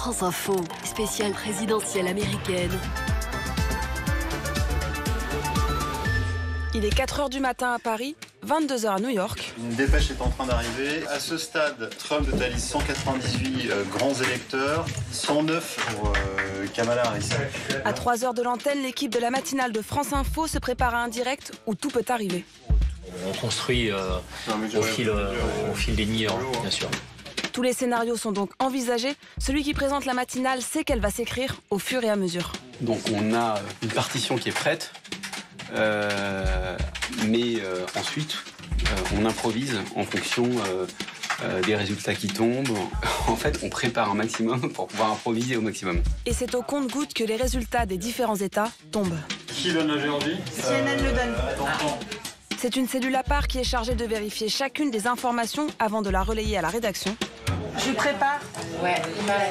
France Info, spéciale présidentielle américaine. Il est 4h du matin à Paris, 22h à New York. Une dépêche est en train d'arriver. À ce stade, Trump totalise 198 grands électeurs, 109 pour Kamala Harris. À 3h de l'antenne, l'équipe de la matinale de France Info se prépare à un direct où tout peut arriver. On construit au fil des nids, bien sûr. Tous les scénarios sont donc envisagés. Celui qui présente la matinale sait qu'elle va s'écrire au fur et à mesure. Donc on a une partition qui est prête, mais ensuite on improvise en fonction des résultats qui tombent. En fait, on prépare un maximum pour pouvoir improviser au maximum. Et c'est au compte-gouttes que les résultats des différents États tombent. Qui donne la Géorgie? CNN le donne. C'est une cellule à part qui est chargée de vérifier chacune des informations avant de la relayer à la rédaction. Je prépare. Ouais.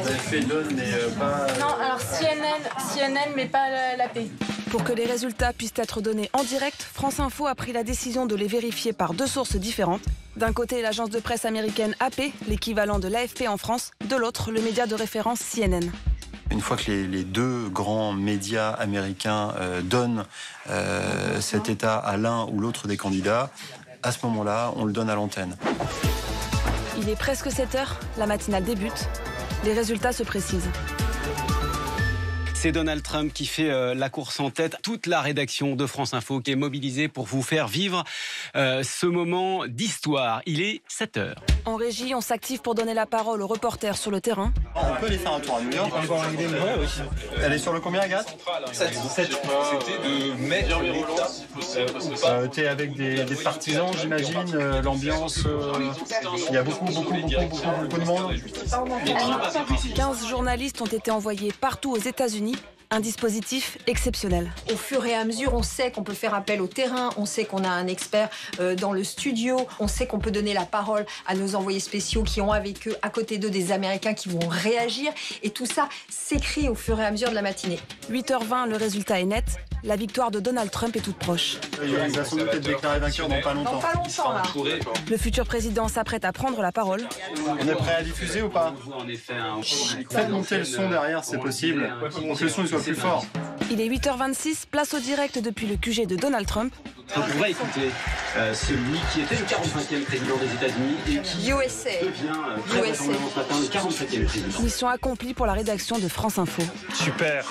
Vous avez fait donne, mais pas... Non, alors CNN, mais pas l'AP. Pour que les résultats puissent être donnés en direct, France Info a pris la décision de les vérifier par deux sources différentes. D'un côté, l'agence de presse américaine AP, l'équivalent de l'AFP en France. De l'autre, le média de référence CNN. Une fois que les deux grands médias américains donnent cet état à l'un ou l'autre des candidats, à ce moment-là, on le donne à l'antenne. Il est presque 7h, la matinale débute. Les résultats se précisent. C'est Donald Trump qui fait la course en tête. Toute la rédaction de France Info qui est mobilisée pour vous faire vivre ce moment d'histoire. Il est 7h. En régie, on s'active pour donner la parole aux reporters sur le terrain. On peut aller faire un tour à New York. Elle est sur le combien, Agathe? 7. C'était de mettre l'État. T'es avec des partisans, j'imagine. L'ambiance, il y a beaucoup de monde. 15 journalistes ont été envoyés partout aux États-Unis. Un dispositif exceptionnel. Au fur et à mesure, on sait qu'on peut faire appel au terrain, on sait qu'on a un expert dans le studio, on sait qu'on peut donner la parole à nos envoyés spéciaux qui ont avec eux, à côté d'eux, des Américains qui vont réagir. Et tout ça s'écrit au fur et à mesure de la matinée. 8h20, le résultat est net. La victoire de Donald Trump est toute proche. Il va sans doute être déclaré vainqueur dans pas longtemps. Dans pas longtemps, là. Le futur président s'apprête à prendre la parole. On est prêt à diffuser ou pas? Faites monter le son derrière, c'est possible. Pour que le son soit plus fort. Il est 8h26, place au direct depuis le QG de Donald Trump. On pourrait écouter celui qui était le 45e président des États-Unis et qui USA. devient très récemment ce matin le 47e président. Mission accomplie pour la rédaction de France Info. Super.